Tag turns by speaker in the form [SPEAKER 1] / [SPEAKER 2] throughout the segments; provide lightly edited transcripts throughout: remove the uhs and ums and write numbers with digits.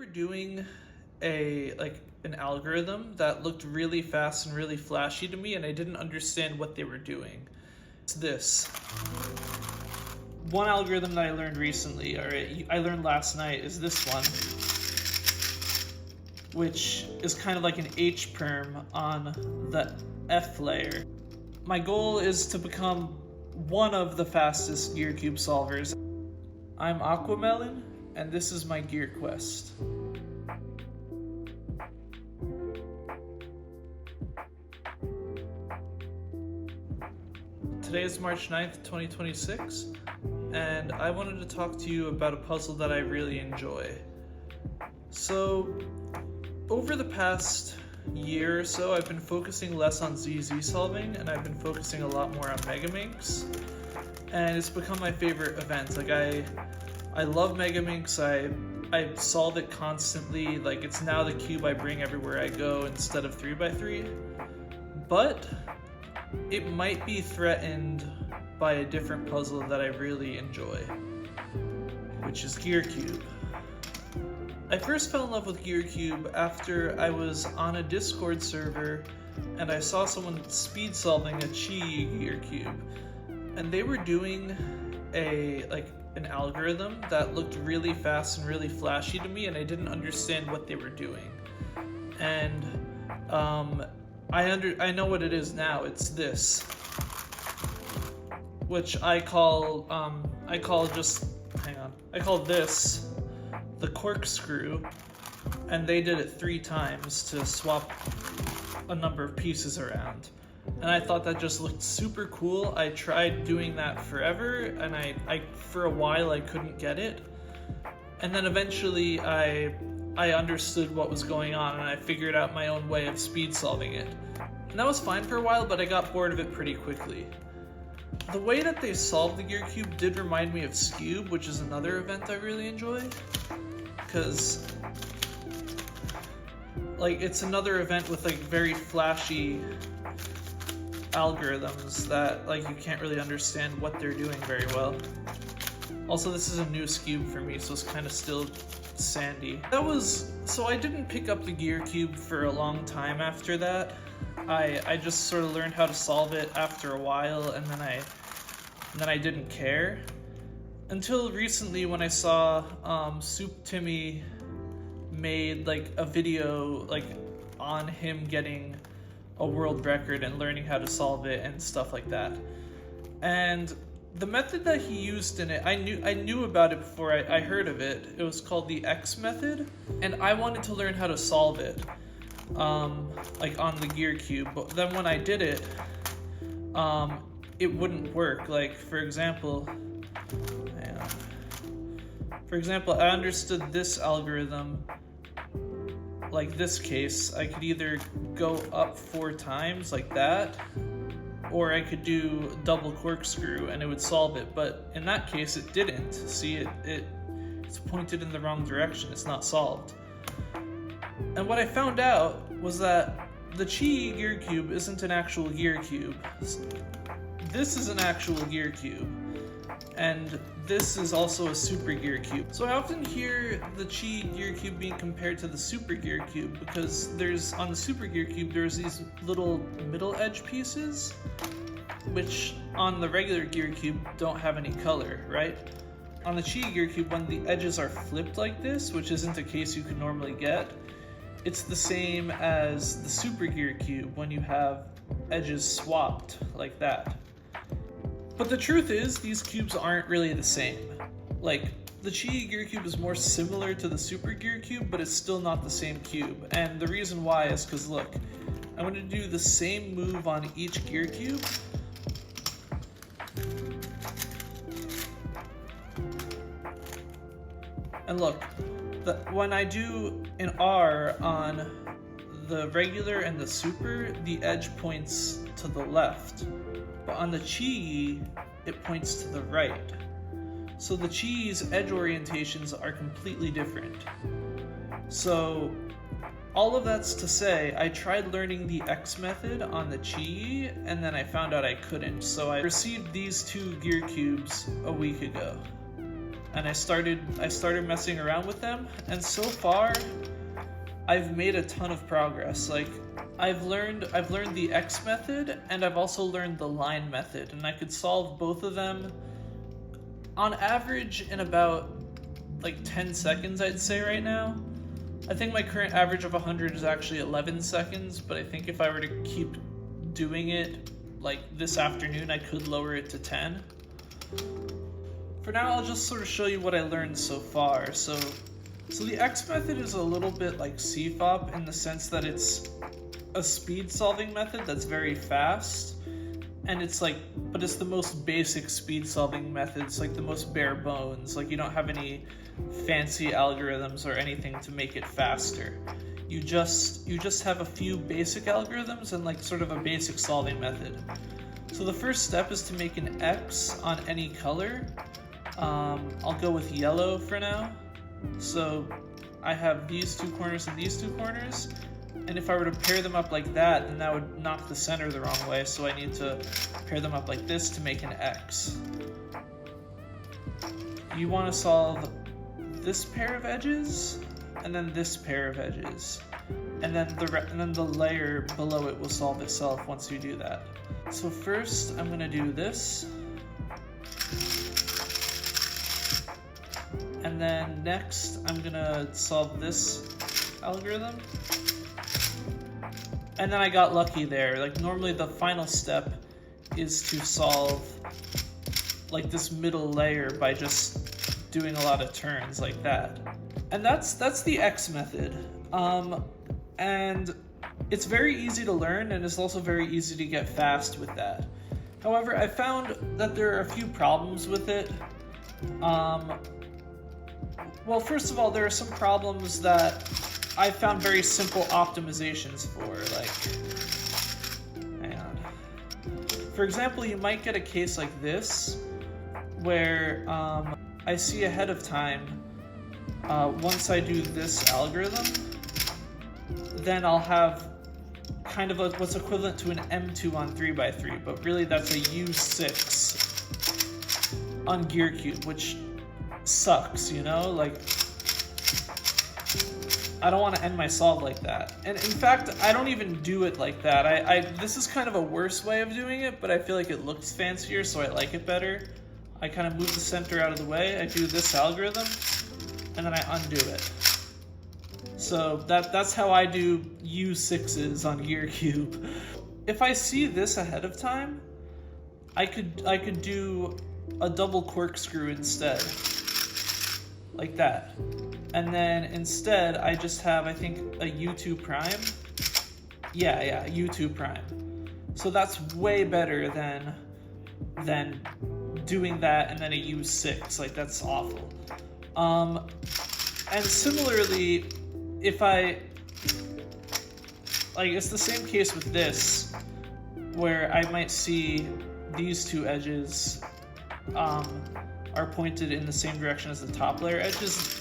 [SPEAKER 1] were doing an algorithm that looked really fast and really flashy to me, and I didn't understand what they were doing. It's this. One algorithm that I learned recently, or I learned last night, is this one, which is kind of like an H-perm on the F layer. My goal is to become one of the fastest Gearcube solvers. I'm Aquamelon, and this is my Gearquest. Today is March 9th, 2026, and I wanted to talk to you about a puzzle that I really enjoy. So, over the past year or so, I've been focusing less on ZZ solving, and I've been focusing a lot more on Megaminx, and it's become my favorite event. I love Megaminx. I solve it constantly. It's now the cube I bring everywhere I go instead of 3x3. But it might be threatened by a different puzzle that I really enjoy, which is Gearcube. I first fell in love with Gearcube after I was on a Discord server and I saw someone speed solving a Chi Gearcube, and they were doing an algorithm that looked really fast and really flashy to me, and I didn't understand what they were doing. And I know what it is now. It's this, which I call this the corkscrew, and they did it 3 times to swap a number of pieces around. And I thought that just looked super cool. I tried doing that forever, and I for a while I couldn't get it. And then eventually I understood what was going on, and I figured out my own way of speed solving it. And that was fine for a while, but I got bored of it pretty quickly. The way that they solved the Gearcube did remind me of Scube, which is another event I really enjoy. Because it's another event with very flashy algorithms that you can't really understand what they're doing very well. Also, this is a new Scube for me, so it's kind of still sandy. So I didn't pick up the Gearcube for a long time after that. I just sort of learned how to solve it after a while, and then I didn't care. Until recently, when I saw Soup Timmy made a video on him getting a world record and learning how to solve it and stuff like that. And the method that he used in it, I knew about it before I heard of it. It was called the X method, and I wanted to learn how to solve it, on the Gearcube. But then when I did it, it wouldn't work. For example, I understood this algorithm. This case, I could either go up 4 times like that, or I could do double corkscrew and it would solve it. But in that case, it didn't. See, it's pointed in the wrong direction. It's not solved. And what I found out was that the Chi Gearcube isn't an actual Gearcube. This is an actual Gearcube, and this is also a Super Gearcube. So I often hear the Chi Gearcube being compared to the Super Gearcube because on the Super Gearcube there's these little middle edge pieces, which on the regular Gearcube don't have any color, right? On the Chi Gearcube, when the edges are flipped like this, which isn't a case you could normally get, it's the same as the Super Gearcube when you have edges swapped like that. But the truth is, these cubes aren't really the same. The Chi Gearcube is more similar to the Super Gearcube, but it's still not the same cube. And the reason why is because, look, I'm going to do the same move on each Gearcube. And look, when I do an R on the regular and the Super, the edge points to the left. But on the Chi, it points to the right. So the Chi's edge orientations are completely different. So all of that's to say, I tried learning the X method on the Chi, and then I found out I couldn't. So I received these 2 Gearcubes a week ago. and I started messing around with them, and so far I've made a ton of progress. Like I've learned the X method, and I've also learned the line method, and I could solve both of them on average in about like 10 seconds, I'd say right now. I think my current average of 100 is actually 11 seconds, but I think if I were to keep doing it like this afternoon, I could lower it to 10. For now, I'll just sort of show you what I learned so far. So the X method is a little bit like CFOP in the sense that it's a speed solving method that's very fast, and but it's the most basic speed solving method. It's like the most bare bones. Like you don't have any fancy algorithms or anything to make it faster. You just have a few basic algorithms and like sort of a basic solving method. So the first step is to make an X on any color. I'll go with yellow for now. So I have these two corners and these two corners, and if I were to pair them up like that, then that would knock the center the wrong way, so I need to pair them up like this to make an X. You want to solve this pair of edges, and then this pair of edges, and then the layer below it will solve itself once you do that. So first I'm going to do this, and then next I'm going to solve this algorithm. And then I got lucky there. Like normally the final step is to solve like this middle layer by just doing a lot of turns like that. And that's the X method. And it's very easy to learn, and it's also very easy to get fast with that. However, I found that there are a few problems with it. Well, first of all, there are some problems that I found very simple optimizations for, like, hang on. For example, you might get a case like this, where I see ahead of time, once I do this algorithm, then I'll have kind of what's equivalent to an M2 on 3x3, but really that's a U6 on Gearcube, which sucks, you know? Like, I don't want to end my solve like that. And in fact, I don't even do it like that. This is kind of a worse way of doing it, but I feel like it looks fancier, so I like it better. I kind of move the center out of the way, I do this algorithm, and then I undo it. So that's how I do U6s on Gearcube. If I see this ahead of time, I could do a double corkscrew instead, like that. And then instead, I just have, I think, a U2 prime. Yeah, U2 prime. So that's way better than doing that and then a U6. Like, that's awful. And similarly, if like, it's the same case with this, where I might see these two edges are pointed in the same direction as the top layer edges.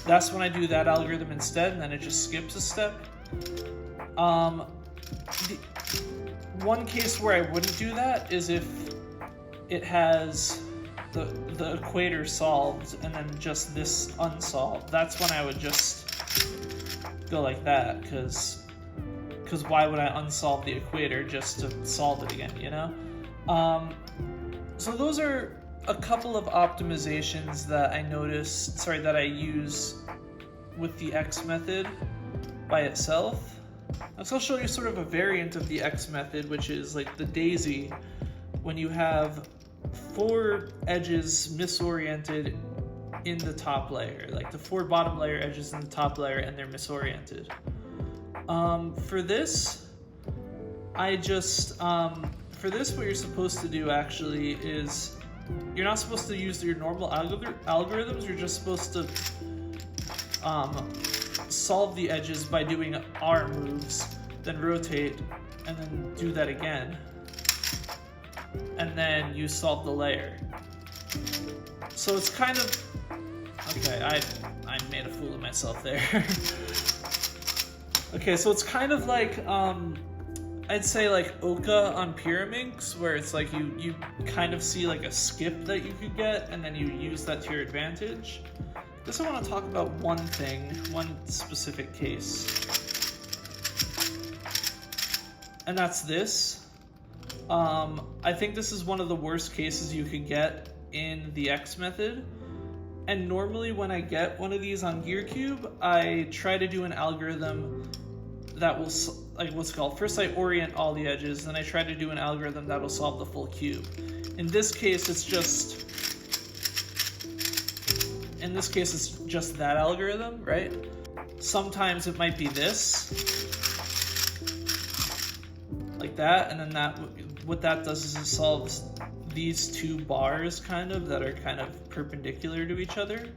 [SPEAKER 1] That's when I do that algorithm instead, and then it just skips a step. One case where I wouldn't do that is if it has the equator solved and then just this unsolved. That's when I would just go like that, because why would I unsolve the equator just to solve it again, you know? So those are a couple of optimizations that I use with the X method by itself. I'll show you sort of a variant of the X method, which is like the daisy, when you have 4 edges misoriented in the top layer, like the 4 bottom layer edges in the top layer, and they're misoriented. For this, for this, what you're supposed to do actually is, you're not supposed to use your normal algorithms, you're just supposed to solve the edges by doing R moves, then rotate, and then do that again. And then you solve the layer. So it's kind of... Okay, I made a fool of myself there. Okay, so it's kind of like I'd say like Oka on Pyraminx, where it's like you kind of see like a skip that you could get, and then you use that to your advantage. I guess I want to talk about one thing, one specific case. And that's this. I think this is one of the worst cases you could get in the X method. And normally when I get one of these on Gearcube, I try to do an algorithm that will, like what's it called? First I orient all the edges, then I try to do an algorithm that will solve the full cube. In this case, it's just that algorithm, right? Sometimes it might be this, like that, and then what that does is it solves these two bars kind of that are kind of perpendicular to each other.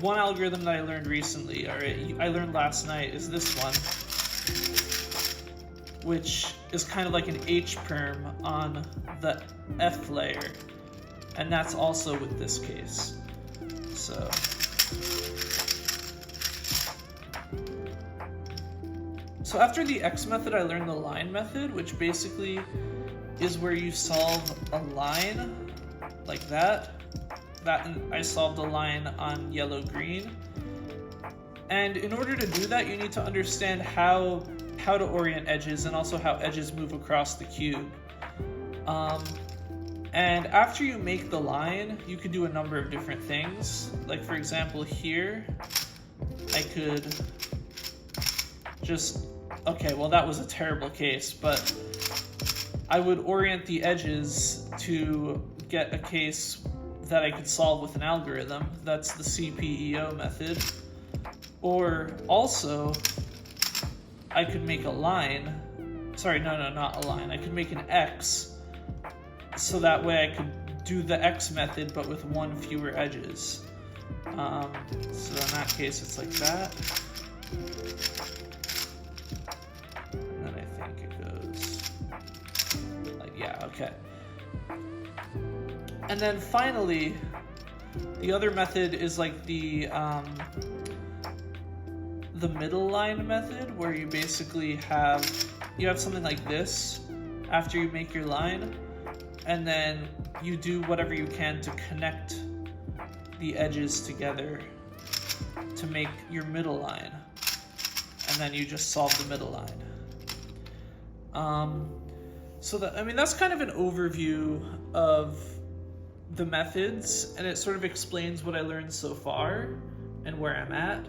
[SPEAKER 1] One algorithm that I learned recently, I learned last night, is this one, which is kind of like an H-perm on the F layer, and that's also with this case. So after the X method, I learned the line method, which basically is where you solve a line like that. And I solved a line on yellow-green. And in order to do that, you need to understand how to orient edges and also how edges move across the cube. And after you make the line, you can do a number of different things. Like for example here, I could just, okay, well that was a terrible case, but I would orient the edges to get a case that I could solve with an algorithm. That's the CPEO method. Or also, I could make a line. Sorry, no, not a line. I could make an X, so that way I could do the X method, but with one fewer edges. So in that case, it's like that. And then I think it goes like, yeah, okay. And then finally, the other method is like the middle line method, where you basically have something like this after you make your line, and then you do whatever you can to connect the edges together to make your middle line, and then you just solve the middle line. So that's kind of an overview of the methods, and it sort of explains what I learned so far and where I'm at.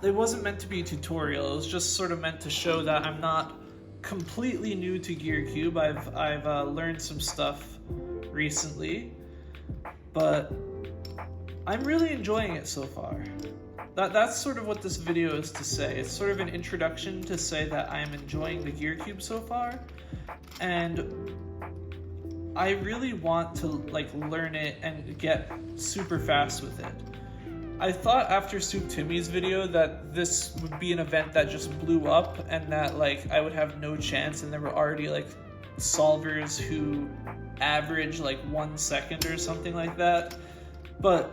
[SPEAKER 1] It wasn't meant to be a tutorial. It was just sort of meant to show that I'm not completely new to Gearcube. I've learned some stuff recently, but I'm really enjoying it so far. That's sort of what this video is to say. It's sort of an introduction to say that I'm enjoying the Gearcube so far, and I really want to like learn it and get super fast with it. I thought after Soup Timmy's video that this would be an event that just blew up and that like I would have no chance, and there were already like solvers who average like 1 second or something like that. But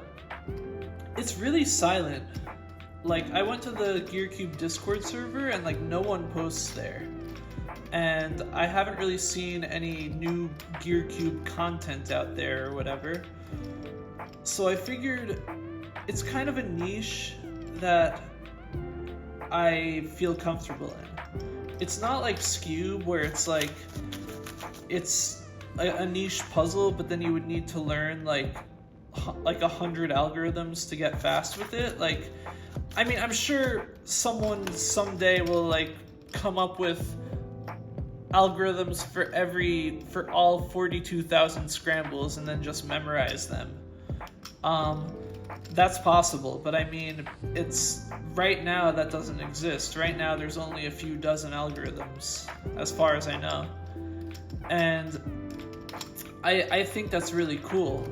[SPEAKER 1] it's really silent. Like I went to the Gearcube Discord server and like no one posts there. And I haven't really seen any new Gearcube content out there or whatever. So I figured it's kind of a niche that I feel comfortable in. It's not like Scube, where it's like, it's a niche puzzle, but then you would need to learn like 100 algorithms to get fast with it. Like, I mean, I'm sure someone someday will like come up with algorithms for all 42,000 scrambles and then just memorize them. That's possible, but I mean, it's right now that doesn't exist. Right now there's only a few dozen algorithms, as far as I know. And I think that's really cool.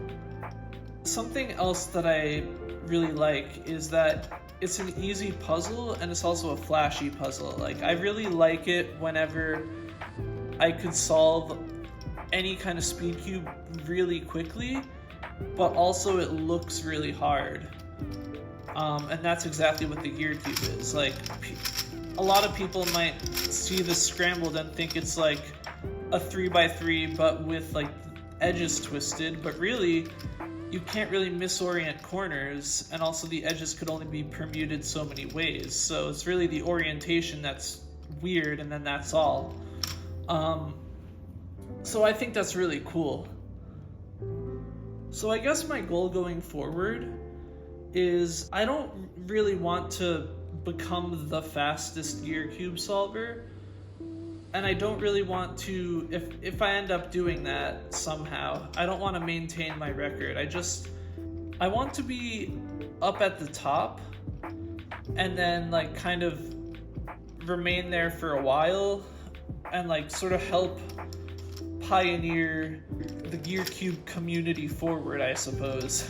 [SPEAKER 1] Something else that I really like is that it's an easy puzzle and it's also a flashy puzzle. Like, I really like it whenever I could solve any kind of speed cube really quickly, but also it looks really hard. And that's exactly what the Gearcube is. Like, a lot of people might see this scrambled and think it's like a 3x3 but with like edges twisted, but really you can't really misorient corners, and also the edges could only be permuted so many ways, so it's really the orientation that's weird, and then that's all. So I think that's really cool. So I guess my goal going forward is I don't really want to become the fastest Gearcube solver, and I don't really want to, if I end up doing that somehow, I don't want to maintain my record. I want to be up at the top and then like kind of remain there for a while and like sort of help pioneer the Gearcube community forward, I suppose.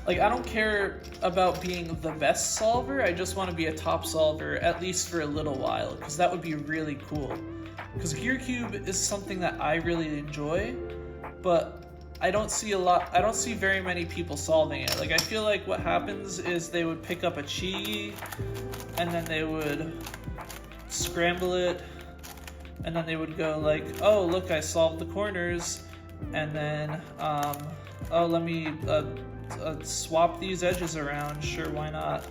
[SPEAKER 1] Like, I don't care about being the best solver, I just want to be a top solver, at least for a little while, because that would be really cool. Because Gearcube is something that I really enjoy, but I don't see very many people solving it. Like, I feel like what happens is they would pick up a chi, and then they would scramble it, and then they would go like, oh, look, I solved the corners, and then, oh, let me, swap these edges around, sure, why not?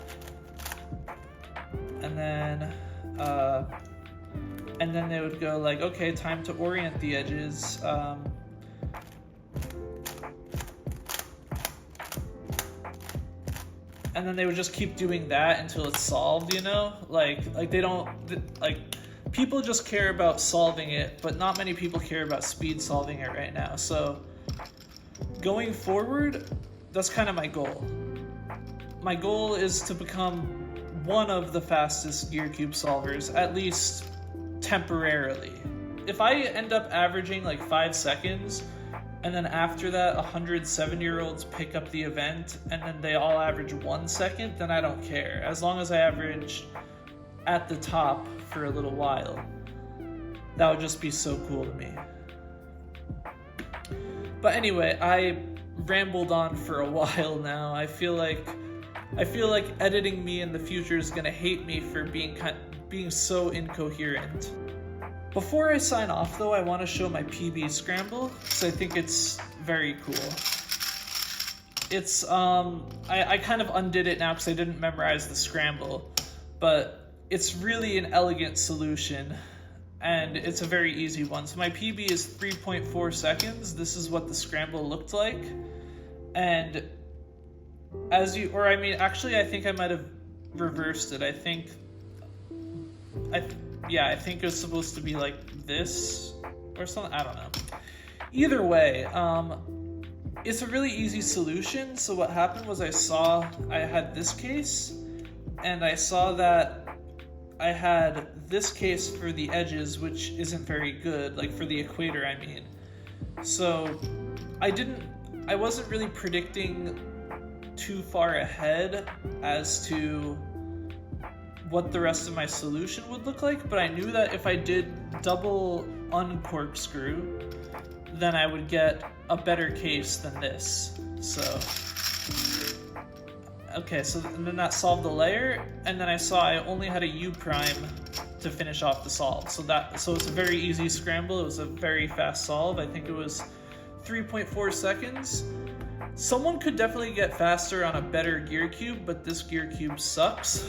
[SPEAKER 1] And then they would go like, okay, time to orient the edges. And then they would just keep doing that until it's solved, you know? Like they don't, like, people just care about solving it, but not many people care about speed solving it right now. So going forward, that's kind of my goal. My goal is to become one of the fastest Gearcube solvers, at least temporarily. If I end up averaging like 5 seconds, and then after that 107-year-olds pick up the event, and then they all average 1 second, then I don't care. As long as I average at the top for a little while. That would just be so cool to me. But anyway, I rambled on for a while now. I feel like editing me in the future is gonna hate me for being so incoherent. Before I sign off though, I want to show my PB scramble because I think it's very cool. It's I kind of undid it now because I didn't memorize the scramble, but it's really an elegant solution. And it's a very easy one. So my PB is 3.4 seconds. This is what the scramble looked like. And I think I might have reversed it. I think it was supposed to be like this or something. I don't know. Either way, it's a really easy solution. So what happened was I had this case, and I saw that I had this case for the edges, which isn't very good, like for the equator, I mean. So I wasn't really predicting too far ahead as to what the rest of my solution would look like, but I knew that if I did double uncorkscrew, then I would get a better case than this. So okay, and then that solved the layer, and then I saw I only had a U prime to finish off the solve. So it's a very easy scramble. It was a very fast solve. I think it was 3.4 seconds. Someone could definitely get faster on a better Gearcube, but this Gearcube sucks.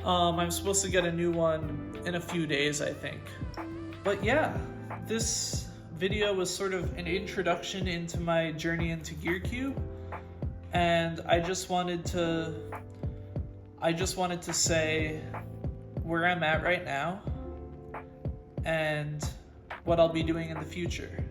[SPEAKER 1] I'm supposed to get a new one in a few days, I think. But yeah, this video was sort of an introduction into my journey into Gearcube. And I just wanted to say where I'm at right now and what I'll be doing in the future.